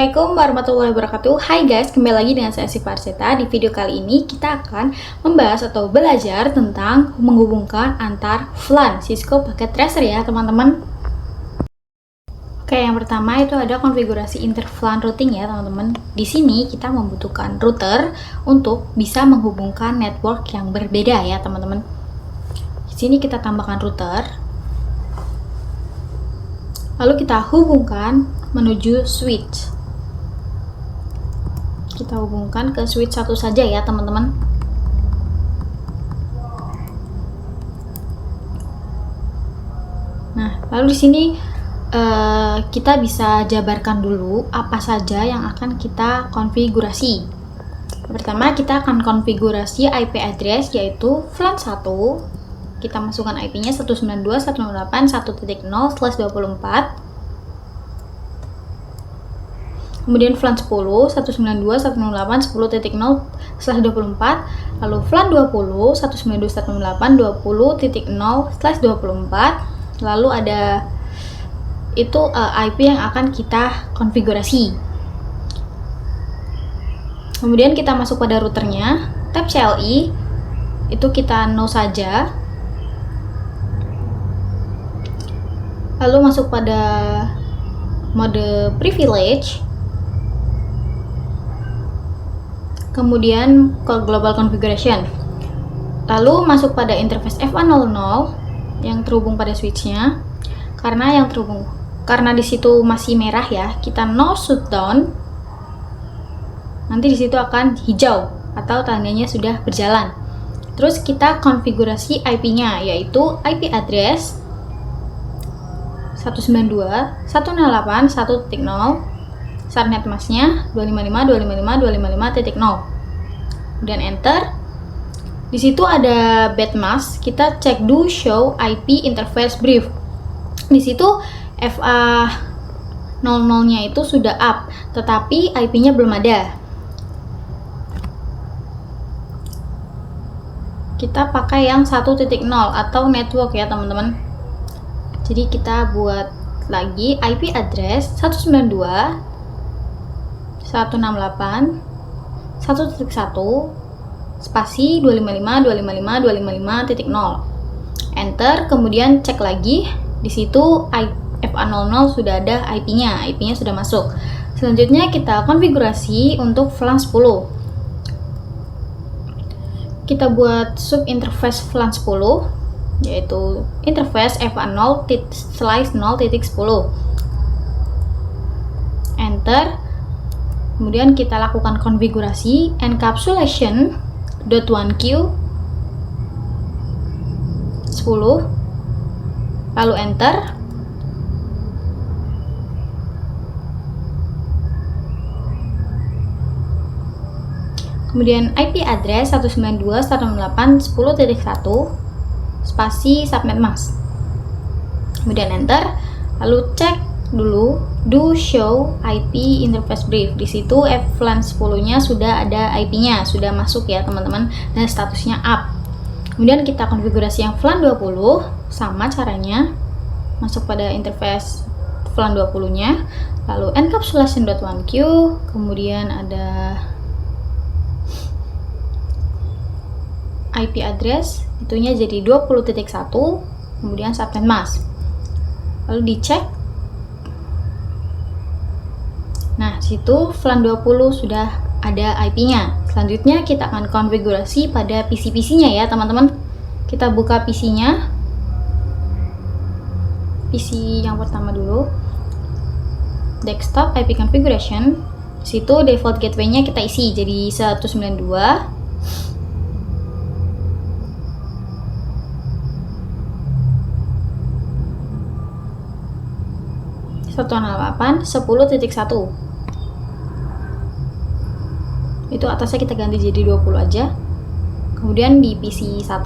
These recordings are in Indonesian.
Assalamualaikum warahmatullahi wabarakatuh. Hai guys, kembali lagi dengan saya Syifa Arseta. Di video kali ini kita akan membahas atau belajar tentang menghubungkan antar VLAN Cisco Packet Tracer ya teman-teman. Oke, yang pertama itu ada konfigurasi inter-VLAN routing ya teman-teman. Di sini kita membutuhkan router untuk bisa menghubungkan network yang berbeda ya teman-teman. Di sini kita tambahkan router. Lalu kita hubungkan menuju switch. Kita hubungkan ke switch satu saja ya teman-teman. Nah, lalu di sini kita bisa jabarkan dulu apa saja yang akan kita konfigurasi. Pertama, kita akan konfigurasi IP address yaitu VLAN 1. Kita masukkan IP-nya 192.168.1.0/24. Kemudian VLAN 10 192.168.10.0/24, lalu VLAN 20 192.168.20.0/24, lalu ada itu IP yang akan kita konfigurasi. Kemudian kita masuk pada routernya, tab CLI itu kita no saja, lalu masuk pada mode privilege, kemudian ke global configuration, lalu masuk pada interface FA00 yang terhubung pada switchnya. Karena di situ masih merah ya, kita no shutdown. Nanti di situ akan hijau atau tandanya sudah berjalan. Terus kita konfigurasi IP-nya yaitu IP address 192.168.1.0, subnet masknya 255.255.255.0. Kemudian enter. Di situ ada bad mask, kita cek do show IP interface brief. Di situ FA00-nya itu sudah up, tetapi IP-nya belum ada. Kita pakai yang 1.0 atau network ya teman-teman. Jadi kita buat lagi IP address 192.168.1.1 spasi 255.255.255.0. Enter, kemudian cek lagi. Di situ FA00 sudah ada IP-nya, IP-nya sudah masuk. Selanjutnya kita konfigurasi untuk VLAN 10. Kita buat sub interface VLAN 10 yaitu interface FA0/0.10. Enter. Kemudian kita lakukan konfigurasi encapsulation.1q 10, lalu enter. Kemudian IP address 192.168.10.1 spasi subnet mask. Kemudian enter, lalu cek dulu do show IP interface brief. Di situ VLAN 10-nya sudah ada IP-nya, sudah masuk ya teman-teman, dan statusnya up. Kemudian kita konfigurasi yang VLAN 20, sama caranya. Masuk pada interface VLAN 20-nya, lalu encapsulation.1q, kemudian ada IP address, itunya jadi 20.1, kemudian subnet mask. Lalu dicek. Nah, situ VLAN 20 sudah ada IP-nya. Selanjutnya kita akan konfigurasi pada PC-PC-nya ya, teman-teman. Kita buka PC-nya. PC yang pertama dulu. Desktop IP configuration. Situ default gateway-nya kita isi jadi 192. 168.10.1. Itu atasnya kita ganti jadi 20 aja. Kemudian di PC 1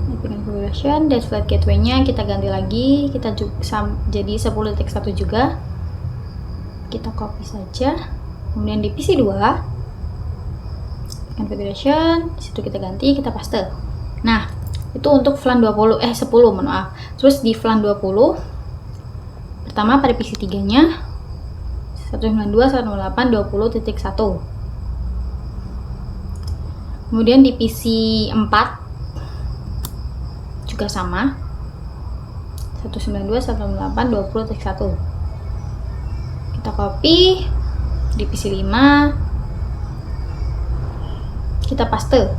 IP configuration default gateway-nya kita ganti lagi, kita jadi 10.1 juga. Kita copy saja. Kemudian di PC 2 configuration, disitu kita ganti, kita paste. Nah, itu untuk VLAN 10, mohon maaf. Terus di VLAN 20 pertama pada PC 3 nya 192.168.20.1. Kemudian di PC 4 juga sama, 192.168.20.1. Kita copy di PC 5, kita paste.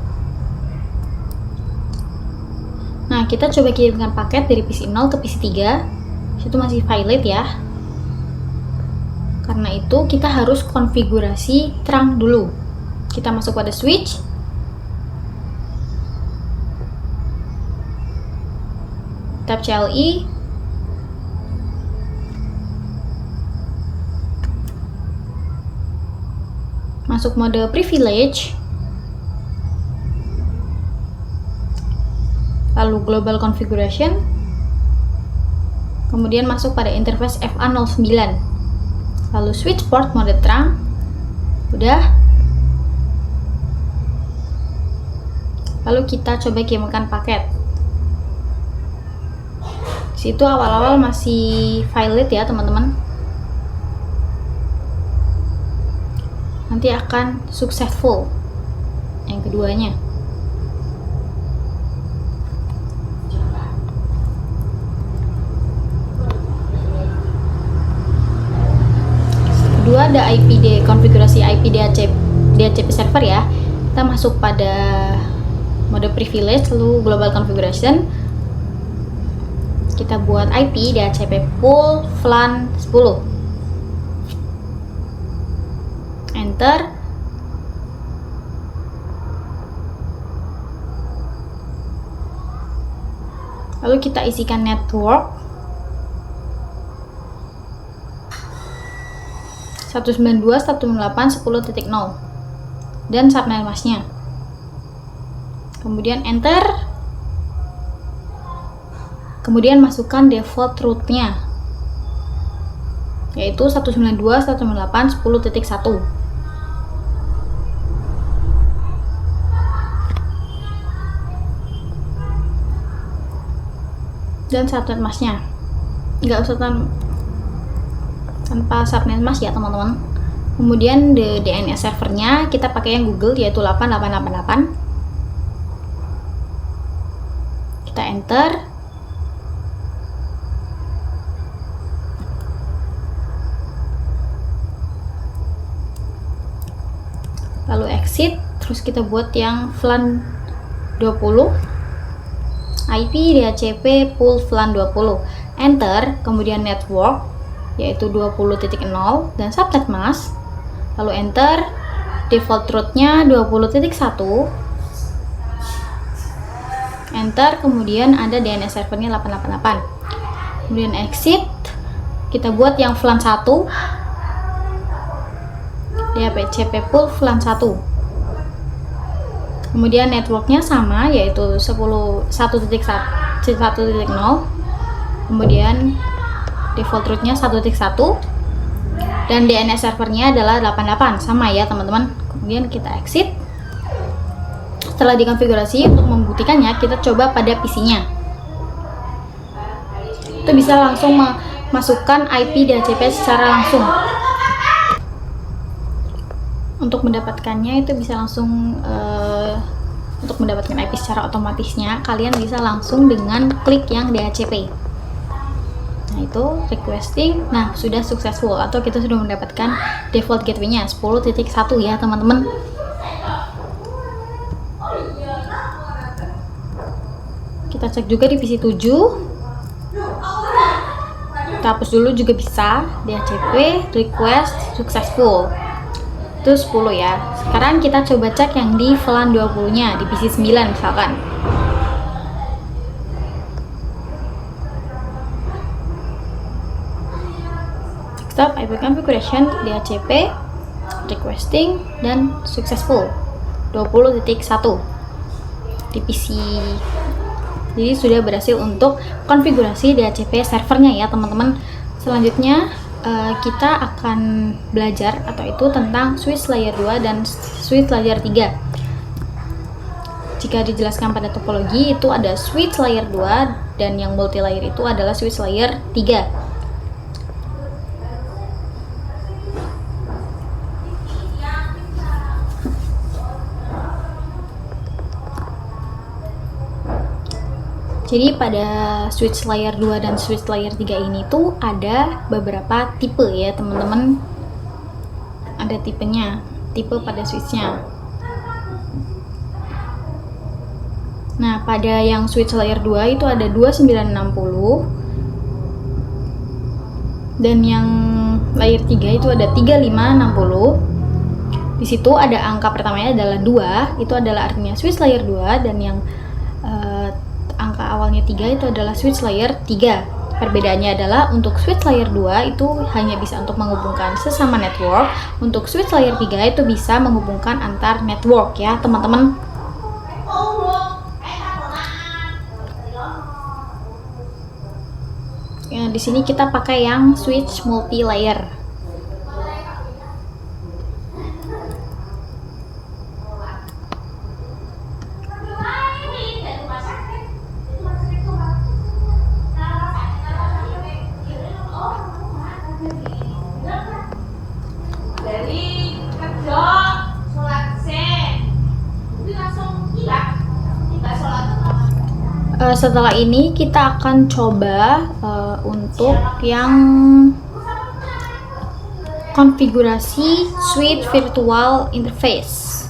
Nah, kita coba kirimkan paket dari PC 0 ke PC 3. Itu masih valid ya. Karena itu kita harus konfigurasi trunk dulu. Kita masuk pada switch, tab CLI, masuk mode privilege, lalu global configuration, kemudian masuk pada interface FA09, lalu switch port mode trunk. Udah, lalu kita coba kirimkan paket. Situ awal-awal masih valid ya teman-teman, nanti akan successful yang keduanya. Kedua ada konfigurasi IP DHCP server ya. Kita masuk pada mode privilege, lalu global configuration. Kita buat IP DHCP pool VLAN 10. Enter. Lalu kita isikan network 192.168.10.0 dan subnet masknya. Kemudian enter. Kemudian masukkan default root-nya, yaitu 192.168.10.1. Dan subnet masknya. Nggak usah tanpa subnet mask ya teman-teman. Kemudian di DNS servernya kita pakai yang Google, yaitu 8888. Kita enter. Lalu exit, terus kita buat yang VLAN 20, IP DHCP pool VLAN 20, enter, kemudian network yaitu 20.0 dan subnet mask, lalu enter, default root-nya 20.1, enter, kemudian ada DNS servernya 888, kemudian exit, kita buat yang VLAN 1, DHCP pool VLAN 1. Kemudian networknya sama, yaitu 1.0. Kemudian default root-nya 1.1 dan DNS servernya adalah 88, sama ya teman-teman. Kemudian kita exit. Setelah dikonfigurasi, untuk membuktikannya kita coba pada PC-nya. Itu bisa langsung memasukkan IP DHCP secara langsung. Untuk mendapatkannya itu bisa langsung untuk mendapatkan IP secara otomatisnya kalian bisa langsung dengan klik yang DHCP. Nah itu requesting, nah sudah successful atau kita sudah mendapatkan default gateway-nya 10.1 ya teman-teman. Kita cek juga di PC 7. Kita hapus dulu juga bisa, DHCP request successful. Itu 10 ya. Sekarang kita coba cek yang di VLAN 20 nya di PC 9 misalkan. Stop IP configuration, DHCP requesting dan successful 20.1 di PC. Jadi sudah berhasil untuk konfigurasi DHCP servernya ya teman-teman. Selanjutnya kita akan belajar atau itu tentang switch layer 2 dan switch layer 3. Jika dijelaskan pada topologi itu ada switch layer 2 dan yang multi layer itu adalah switch layer 3. Jadi pada switch layer 2 dan switch layer 3 ini tuh ada beberapa tipe ya teman-teman. Ada tipenya, tipe pada switchnya. Nah, pada yang switch layer 2 itu ada 2960. Dan yang layer 3 itu ada 3560. Di situ ada angka pertamanya adalah 2, itu adalah artinya switch layer 2, dan yang angka awalnya 3 itu adalah switch layer 3. Perbedaannya adalah untuk switch layer 2 itu hanya bisa untuk menghubungkan sesama network, untuk switch layer 3 itu bisa menghubungkan antar network ya teman-teman. Ya, di sini kita pakai yang switch multi layer. Setelah ini kita akan coba untuk yang konfigurasi switch virtual interface.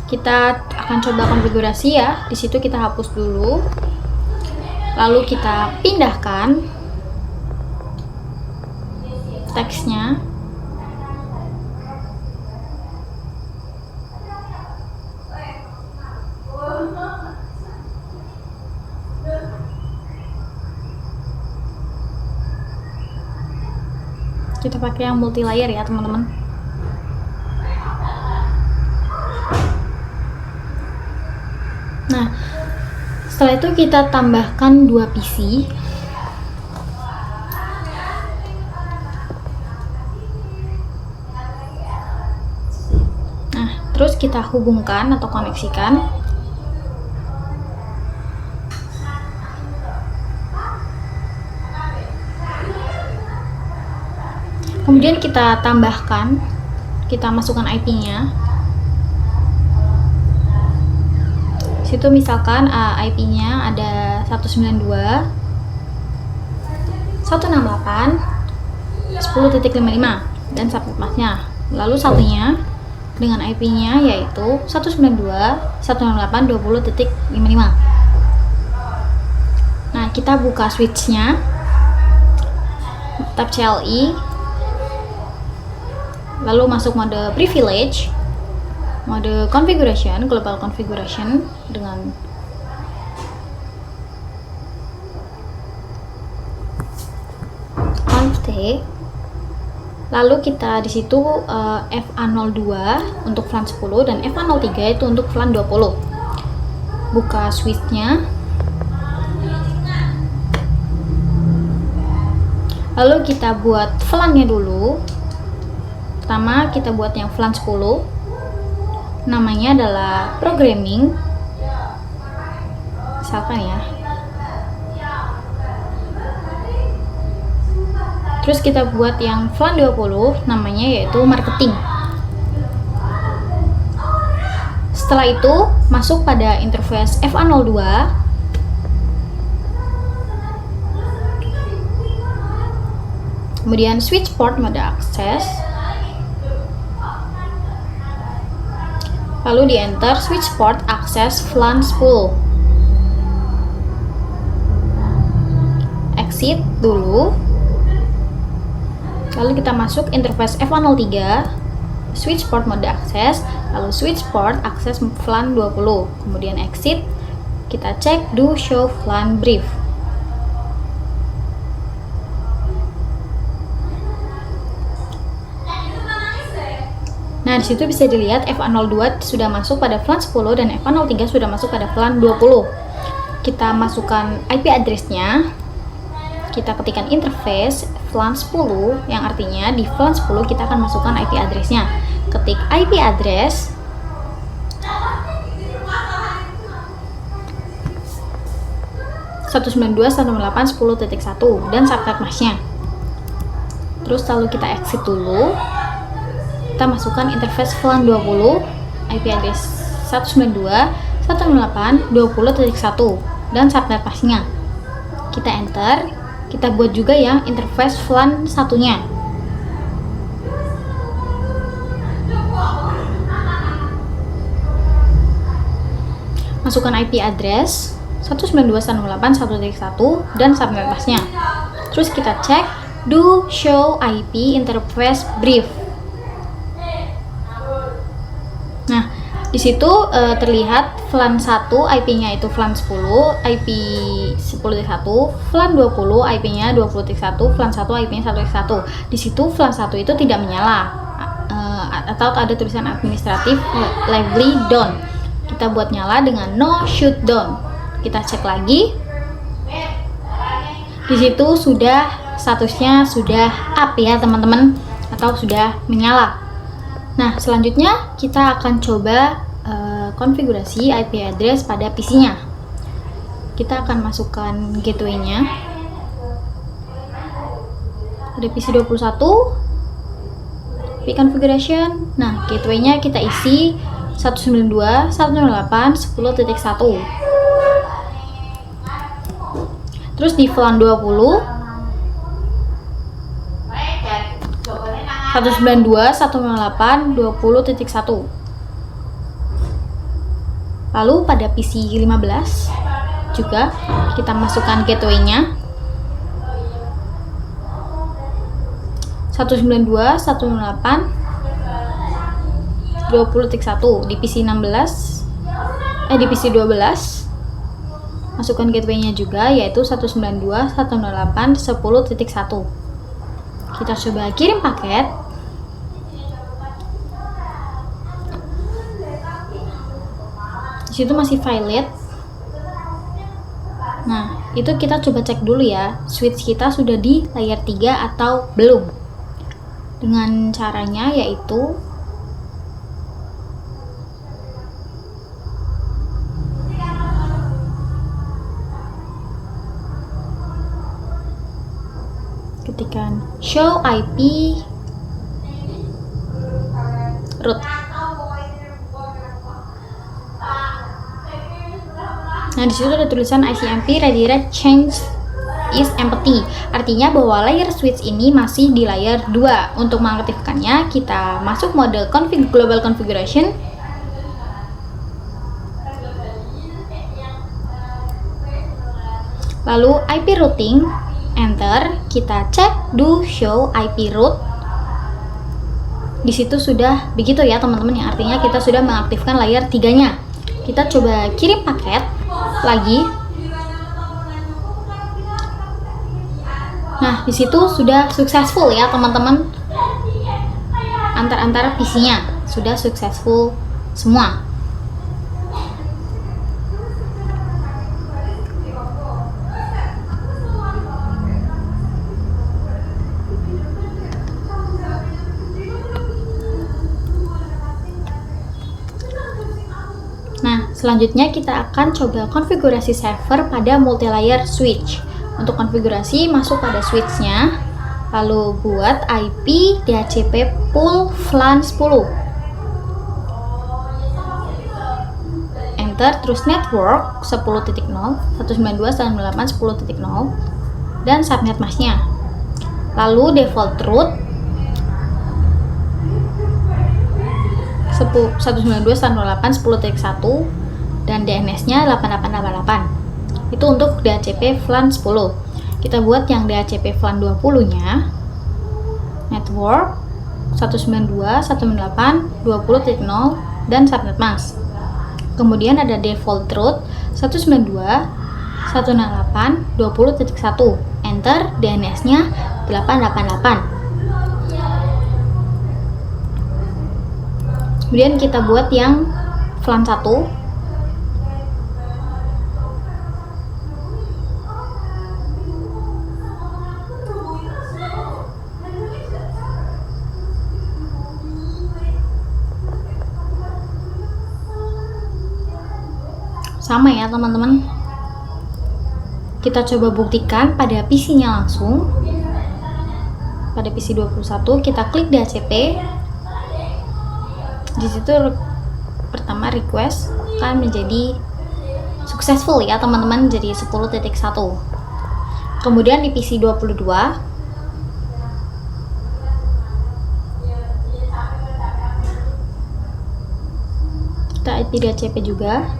Kita akan coba konfigurasi ya. Di situ kita hapus dulu. Lalu kita pindahkan teksnya. Kita pakai yang multi layer ya teman-teman. Nah, setelah itu kita tambahkan 2 PC. Nah, terus kita hubungkan atau koneksikan. Kemudian kita tambahkan, kita masukkan IP-nya. Situ misalkan IP-nya ada 192 168 10.55 dan subnet-masknya. Lalu satunya dengan IP-nya yaitu 192 168 20.55. Nah, kita buka switch-nya, tab CLI, lalu masuk mode privilege, mode configuration, global configuration dengan conf t. Lalu kita di situ FA02 untuk VLAN 10 dan FA03 itu untuk VLAN 20. Buka switch-nya. Lalu kita buat VLAN-nya dulu. Pertama kita buat yang VLAN 10, namanya adalah programming, misalkan ya. Terus kita buat yang VLAN 20, namanya yaitu marketing. Setelah itu masuk pada interface FA02. Kemudian switch port mode akses. Lalu di enter switch port access VLAN 10. Exit dulu. Lalu kita masuk interface FA03, switch port mode access, lalu switch port access VLAN 20. Kemudian exit, kita cek do show VLAN brief. Nah, disitu bisa dilihat FA02 sudah masuk pada VLAN 10 dan FA03 sudah masuk pada VLAN 20. Kita masukkan IP address-nya. Kita ketikkan interface VLAN 10, yang artinya di VLAN 10 kita akan masukkan IP address-nya. Ketik IP address. (192.168.10.1) dan subnet masknya. Terus lalu kita exit dulu. Kita masukkan interface VLAN 20, IP address 192.168.20.1. dan subnet masknya. Kita enter, kita buat juga yang interface VLAN satunya. Masukkan IP address 192.168.1.1 dan subnet masknya. Terus kita cek do show IP interface brief. Nah, di situ terlihat VLAN 1 IP-nya itu VLAN 10, IP 10.1, VLAN 20 IP-nya 20.1, VLAN 1 IP-nya 1.1. Di situ VLAN 1 itu tidak menyala atau ada tulisan administratif lively down. Kita buat nyala dengan no shutdown. Kita cek lagi. Di situ sudah statusnya sudah up ya teman-teman, atau sudah menyala. Nah, selanjutnya kita akan coba konfigurasi IP address pada PC-nya. Kita akan masukkan gateway-nya. Ada PC 21. Configuration. Nah, gateway-nya kita isi 192.168.10.1. Terus di VLAN 20 192.168.20.1. Lalu pada PC 15 juga kita masukkan gateway-nya 192.168.20.1. Di PC 16 di PC 12 masukkan gateway-nya juga, yaitu 192.168.10.1. Kita coba kirim paket. Di situ masih valid. Nah, itu kita coba cek dulu ya, switch kita sudah di layer 3 atau belum. Dengan caranya yaitu ketikkan show IP root. Nah, di situ ada tulisan ICMP redirect change is empty. Artinya bahwa layer switch ini masih di layer 2. Untuk mengaktifkannya, kita masuk mode global configuration. Lalu IP routing, enter, kita cek do show IP root. Di situ sudah begitu ya teman-teman, yang artinya kita sudah mengaktifkan layer 3-nya. Kita coba kirim paket lagi. Nah, di situ sudah successful ya teman-teman. Antar PC-nya sudah successful semua. Nah, selanjutnya kita akan coba konfigurasi server pada multi-layer switch. Untuk konfigurasi, masuk pada switch-nya, lalu buat IP DHCP pool VLAN 10. Enter, terus network 10.0, 192.168.10.0, dan subnet masknya. Lalu default root 192.168.10.1 dan DNS-nya 8888. Itu untuk DHCP VLAN 10. Kita buat yang DHCP VLAN 20-nya network 192.168.20.0 dan subnet mask. Kemudian ada default root 192.168.20.1. Enter, DNS-nya 888. Kemudian kita buat yang VLAN 1. Sama ya teman-teman. Kita coba buktikan pada PC-nya langsung. Pada PC 21 kita klik DHCP. Di situ pertama request akan menjadi sukses. successful ya teman-teman, jadi 10.1. Kemudian di PC 22 kita IP2CP juga.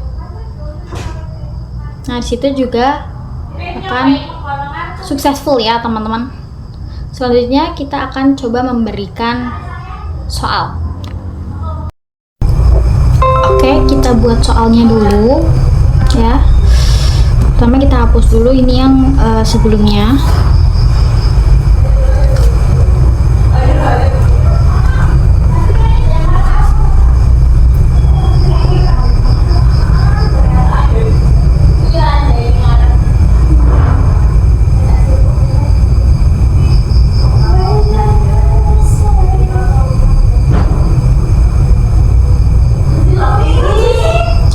Nah, disitu juga akan successful ya teman-teman. Selanjutnya kita akan coba memberikan soal. Oke, kita buat soalnya dulu ya. Pertama kita hapus dulu ini yang sebelumnya.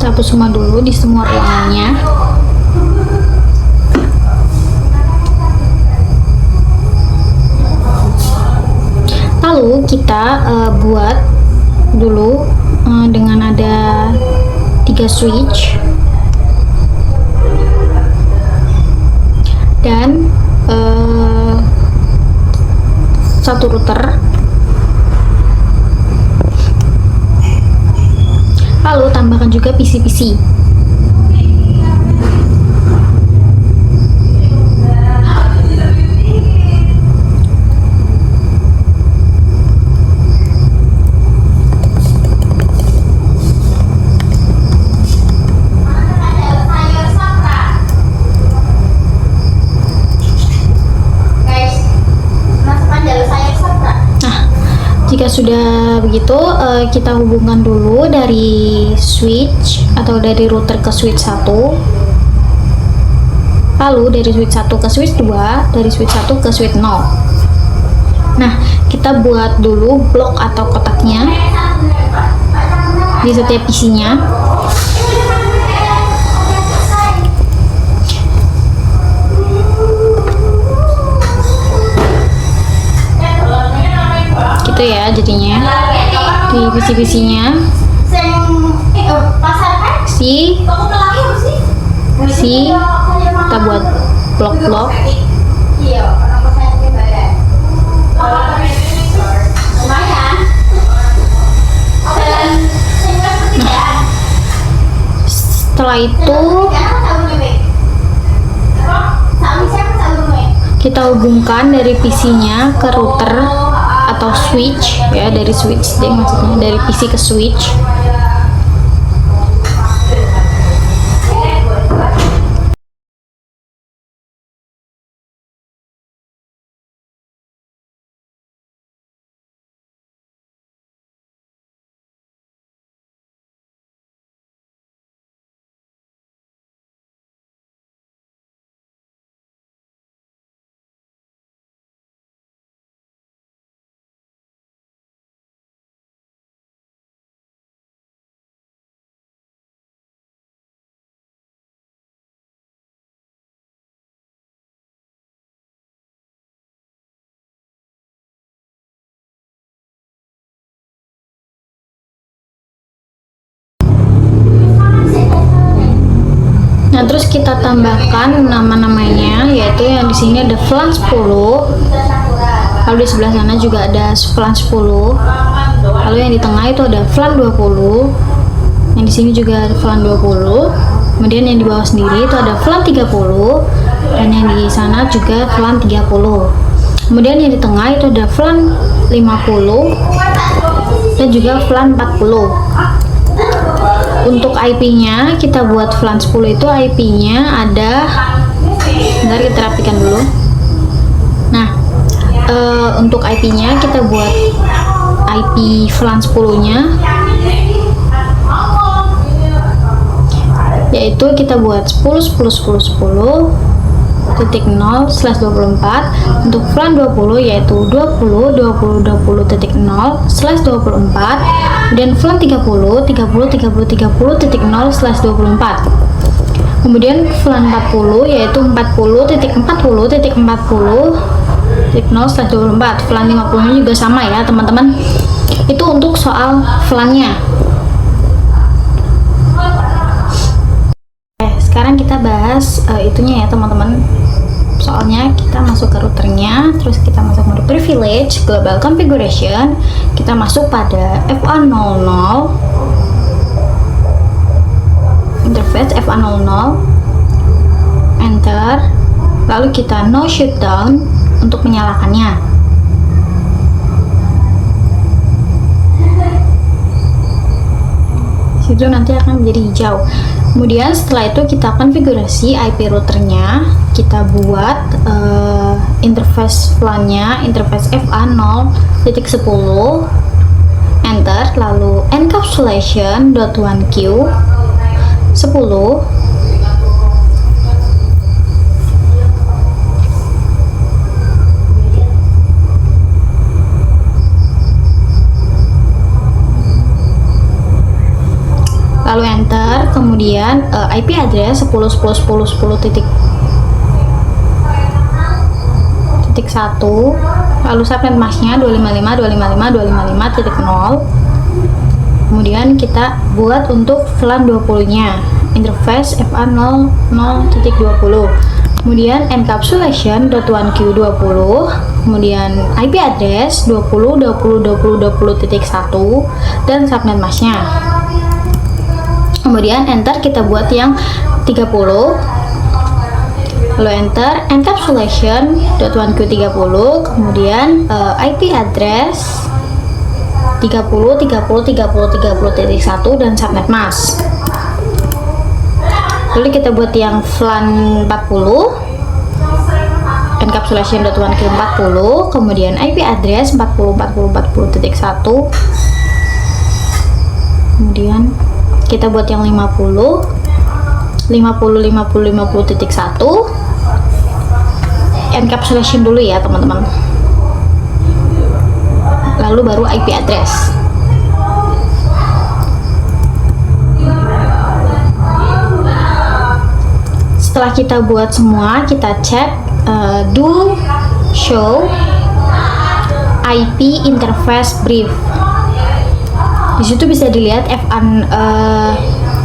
Hapus semua dulu di semua ruangannya. Lalu kita buat dulu dengan ada 3 switch dan 1 router. Lalu tambahkan juga PC-PC. Jika sudah begitu, kita hubungkan dulu dari switch atau dari router ke switch 1, lalu dari switch 1 ke switch 2, dari switch 1 ke switch 0. Nah, kita buat dulu blok atau kotaknya di setiap PC-nya. Gitu ya jadinya di PC-PC-nya. Kita buat blok-blok. Setelah itu kita hubungkan dari PC-nya ke router atau switch ya, dari switch deh maksudnya, dari PC ke switch. Nah, terus kita tambahkan nama-namanya, yaitu yang di sini ada VLAN 10. Lalu di sebelah sana juga ada VLAN 10. Lalu yang di tengah itu ada VLAN 20. Yang di sini juga ada VLAN 20. Kemudian yang di bawah sendiri itu ada VLAN 30 dan yang di sana juga VLAN 30. Kemudian yang di tengah itu ada VLAN 50 dan juga VLAN 40. Untuk IP-nya kita buat VLAN 10 itu IP-nya ada, bentar kita rapikan dulu. Nah, untuk IP-nya kita buat IP VLAN 10-nya, yaitu kita buat 10.10.10.10/24. Untuk VLAN 20 yaitu 20.20.20.0/24. Kemudian VLAN 30.30.30.30.0/24. Kemudian VLAN 40 yaitu 40.40.40.0/24. VLAN 50-nya juga sama ya teman-teman. Itu untuk soal VLAN-nya. sekarang kita bahas itunya ya teman-teman. Soalnya kita masuk ke routernya, terus kita masuk mode privilege, global configuration, kita masuk pada FA00, interface FA00, enter, lalu kita no shutdown untuk menyalakannya. Itu nanti akan menjadi hijau. Kemudian setelah itu kita konfigurasi IP routernya, kita buat interface VLAN-nya, interface FA0.10, enter, lalu encapsulation.1q 10, lalu enter, kemudian IP address 10.10.10.10.1, lalu subnet masknya 255.255.255.0. Kemudian kita buat untuk VLAN 20 nya, interface FA00.20, kemudian encapsulation.1q 20, kemudian IP address 20.20.20.20.1 dan subnet masknya. Kemudian enter, kita buat yang 30, lalu enter encapsulation.1q 30, kemudian IP address 30.30.30.30.1 dan subnet mask. Lalu kita buat yang VLAN 40, encapsulation.1q 40, kemudian IP address 40.40.40.1, kemudian kita buat yang 50.50.50.1, encapsulation dulu ya teman-teman, lalu baru IP address. Setelah kita buat semua, kita cek do show IP interface brief. Di situ bisa dilihat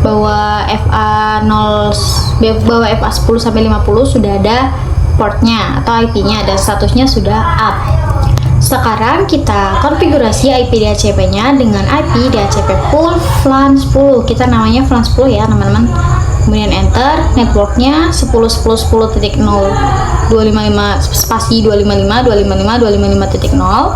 bahwa FA10 sampai 50 sudah ada portnya atau IP-nya dan statusnya sudah up. Sekarang kita konfigurasi IP DHCP-nya dengan IP DHCP pool VLAN 10. Kita namanya VLAN 10 ya teman-teman. Kemudian enter, networknya 10.10.10.0 255 spasi 255.255.255.0.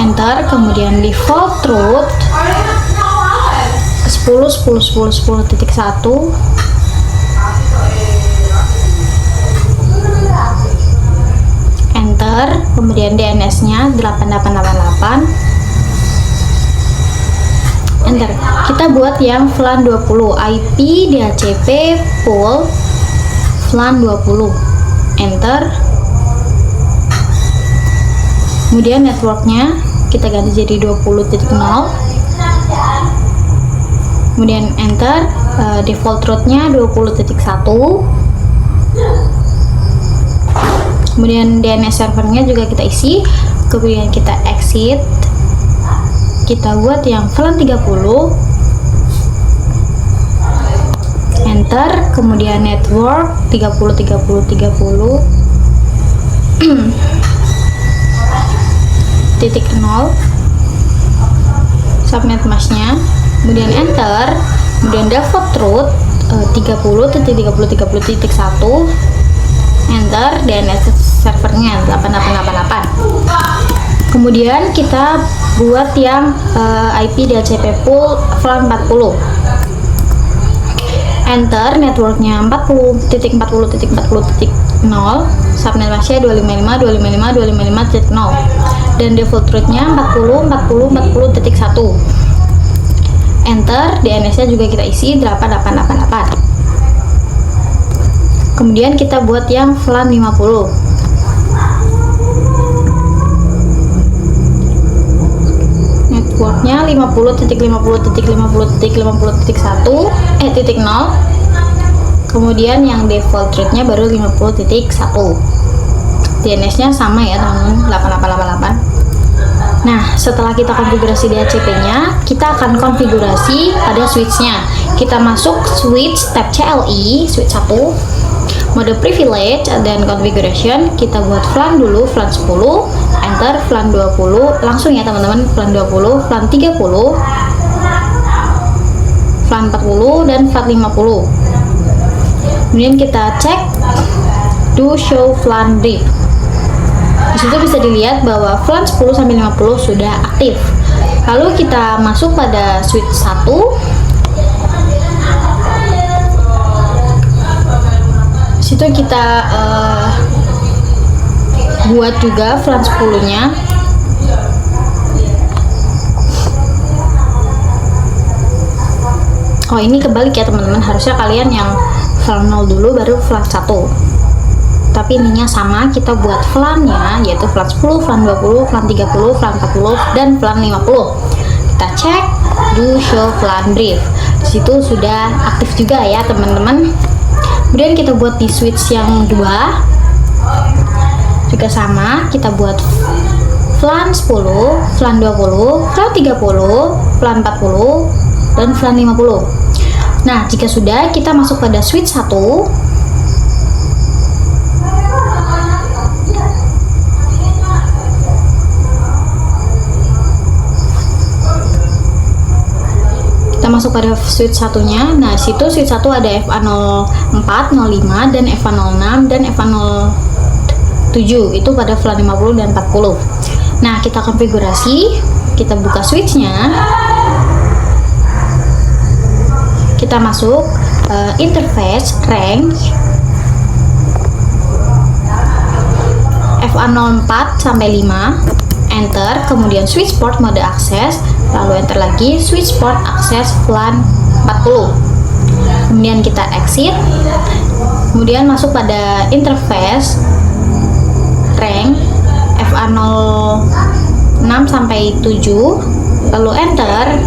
Enter, kemudian default route 10.10.10.10.1, enter, kemudian DNS-nya 8888, enter. Kita buat yang VLAN 20, IP DHCP pool VLAN 20, enter. Kemudian networknya kita ganti jadi 20.0, kemudian enter, default route-nya 20.1, kemudian DNS servernya juga kita isi, kemudian kita exit, kita buat yang VLAN 30, enter, kemudian network 30.30.30 .0, subnet masknya, kemudian enter, kemudian default route 30.30.30.1, enter, DNS servernya 8888. Kemudian kita buat yang IP DHCP pool VLAN 40, enter, networknya 40.40.40.0, subnet masknya 255.255.255.0 dan default route-nya 40.40.40.1, enter, DNS-nya juga kita isi 8888. Kemudian kita buat yang VLAN 50, networknya 50.50.50.50.1 .0, kemudian yang default route-nya baru 50.1. DNS-nya sama ya teman-teman, 8888. Nah, setelah kita konfigurasi DHCP-nya, kita akan konfigurasi pada switch-nya. Kita masuk switch tab CLI, switch 1, mode privilege dan configuration. Kita buat VLAN dulu, VLAN 10, enter, VLAN 20, langsung ya teman-teman, VLAN 20, VLAN 30, VLAN 40, dan VLAN 50. Kemudian kita cek do show VLAN brief. Di situ bisa dilihat bahwa VLAN 10 sampai 50 sudah aktif. Lalu kita masuk pada switch 1. Di situ kita buat juga VLAN 10-nya. Oh, ini kebalik ya teman-teman, harusnya kalian yang VLAN 0 dulu baru VLAN 1. Tapi ininya sama, kita buat VLAN-nya yaitu VLAN 10, VLAN 20, VLAN 30, VLAN 40, dan VLAN 50. Kita cek do show VLAN brief. Di situ sudah aktif juga ya teman-teman. Kemudian kita buat di switch yang 2 juga sama, kita buat VLAN 10, VLAN 20, VLAN 30, VLAN 40, dan VLAN 50. Nah, jika sudah, kita masuk pada switch 1. Kita masuk pada switch satunya. Nah, situ switch 1 ada FA04, 05, dan FA06, dan FA07. Itu pada VLAN 50 dan 40. Nah, kita konfigurasi, kita buka switchnya. Kita masuk interface range FA04 sampai 5, enter, kemudian switch port mode akses, lalu enter lagi switch port akses VLAN 40. Kemudian kita exit, kemudian masuk pada interface range FA06 sampai 7, lalu enter,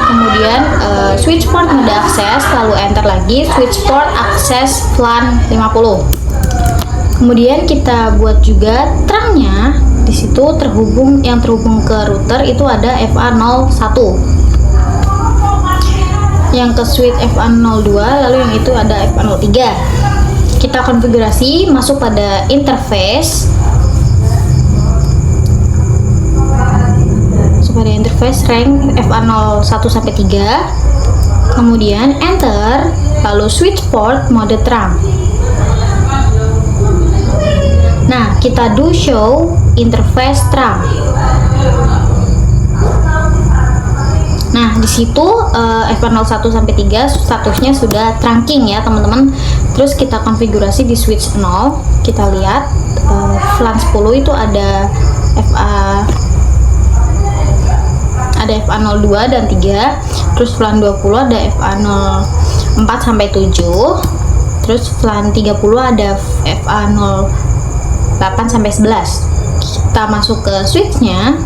kemudian switch port mode akses, lalu enter lagi switch port akses VLAN 50. Kemudian kita buat juga trunk-nya. Di situ terhubung ke router itu ada FA01. Yang ke switch FA02, lalu yang itu ada FA03. Kita konfigurasi, masuk pada interface. Pada interface rank FA01 sampai 3, kemudian enter, lalu switch port mode trunk. Nah, kita do show interface trunk. Nah, di situ FA01 sampai 3 statusnya sudah trunking ya teman-teman. Terus kita konfigurasi di switch 0, kita lihat VLAN 10 itu ada FA02 dan 3, terus VLAN 20 ada FA04 sampai 7, terus VLAN 30 ada FA08 sampai 11. Kita masuk ke switchnya,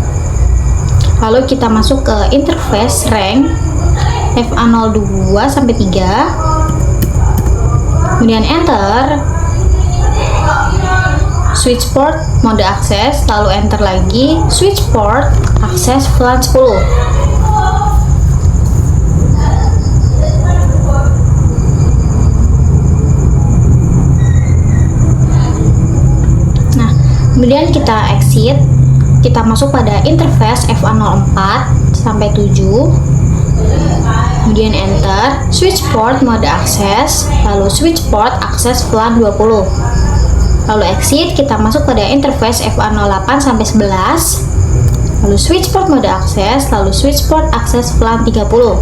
lalu kita masuk ke interface rank FA02 sampai 3, kemudian enter, switch port mode akses, lalu enter lagi switch port akses VLAN 10. Nah, kemudian kita exit, kita masuk pada interface FA04 sampai 7, kemudian enter switch port mode akses, lalu switch port akses VLAN 20. Lalu exit, kita masuk pada interface FA08 sampai 11, lalu switch port mode akses, lalu switch port akses VLAN 30.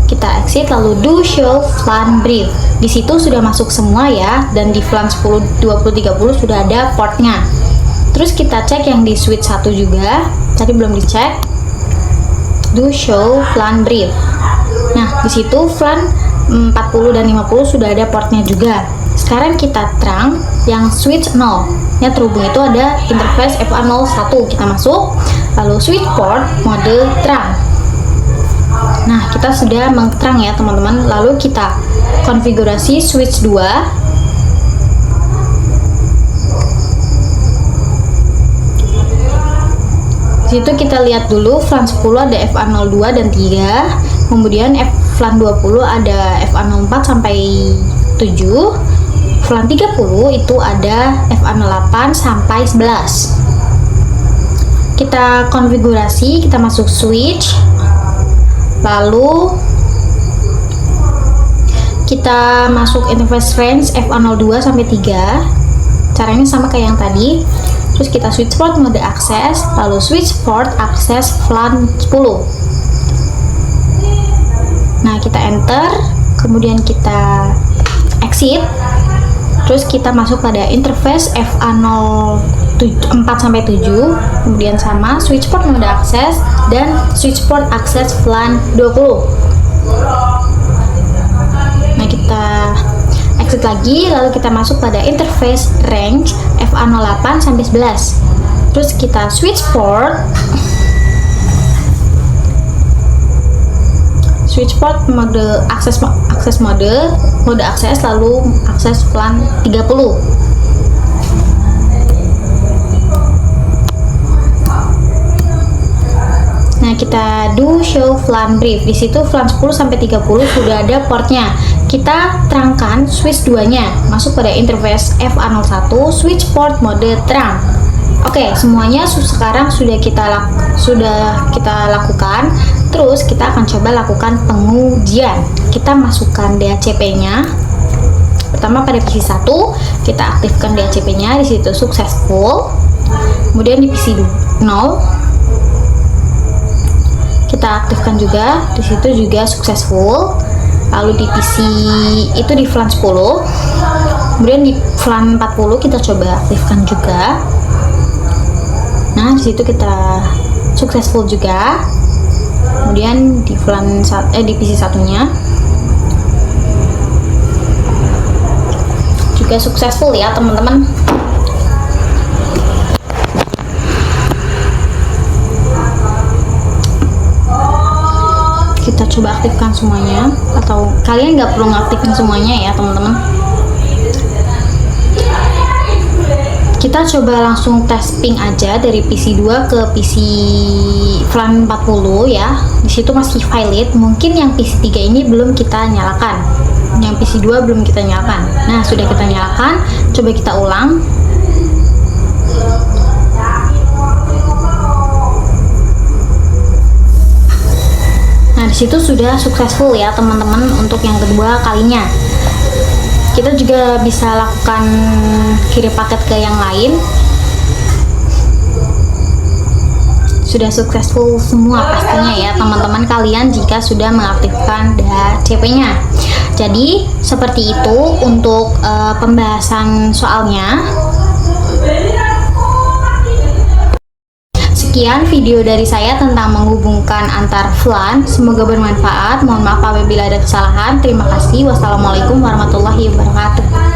Kita exit, lalu do show VLAN brief. Di situ sudah masuk semua ya, dan di VLAN 10, 20, 30 sudah ada portnya. Terus kita cek yang di switch 1 juga, tadi belum dicek. Do show VLAN brief. Nah, di situ VLAN 40 dan 50 sudah ada portnya juga. Sekarang kita terang yang switch 0 yang terhubung itu ada interface FA01. Kita masuk, lalu switch port mode terang. Nah, kita sudah mengterang ya teman-teman. Lalu kita konfigurasi switch 2. Di situ kita lihat dulu FLAN 10 ada FA02 dan 3. Kemudian FLAN 20 ada FA04 sampai 7. FLAN 30 itu ada FA08 sampai 11. Kita konfigurasi, kita masuk switch. Lalu kita masuk interface range FA02 sampai 3. Caranya sama kayak yang tadi. Terus kita switch port mode akses, lalu switch port akses FLAN 10. Nah, kita enter, kemudian kita exit. Terus kita masuk pada interface FA04 sampai 7, kemudian sama switch port mode akses dan switch port akses FLAN 20. Nah, kita exit lagi, lalu kita masuk pada interface range FA08 sampai 11. Terus kita switch port mode akses mode akses, lalu akses FLAN 30. Nah, kita do show FLAN brief. Di situ FLAN 10 sampai 30 sudah ada portnya. Kita terangkan switch 2-nya, masuk pada interface FA01, switch port mode terang. Oke, semuanya sekarang sudah kita lakukan. Terus kita akan coba lakukan pengujian. Kita masukkan DHCP-nya. Pertama pada PC 1, kita aktifkan DHCP-nya, di situ successful. Kemudian di PC 0, kita aktifkan juga, di situ juga successful. Lalu di PC itu di FLAN 10, kemudian di FLAN 40 kita coba aktifkan juga. Nah, di situ kita successful juga. Kemudian di di PC satunya juga successful ya teman-teman. Kita coba aktifkan semuanya, atau kalian nggak perlu ngaktifin semuanya ya teman-teman. Kita coba langsung tes ping aja dari PC 2 ke PC FLAN 40 ya. Di situ masih valid. Mungkin yang PC 3 ini belum kita nyalakan. Yang PC 2 belum kita nyalakan. Nah, sudah kita nyalakan. Coba kita ulang. Nah, disitu sudah successful ya teman-teman untuk yang kedua kalinya. Kita juga bisa lakukan kirim paket ke yang lain. Sudah successful semua pastinya ya teman-teman kalian jika sudah mengaktifkan DHCP-nya. Jadi seperti itu untuk pembahasan soalnya. Sekian video dari saya tentang menghubungkan antar FLAN. Semoga bermanfaat. Mohon maaf apabila ada kesalahan. Terima kasih. Wassalamualaikum warahmatullahi wabarakatuh.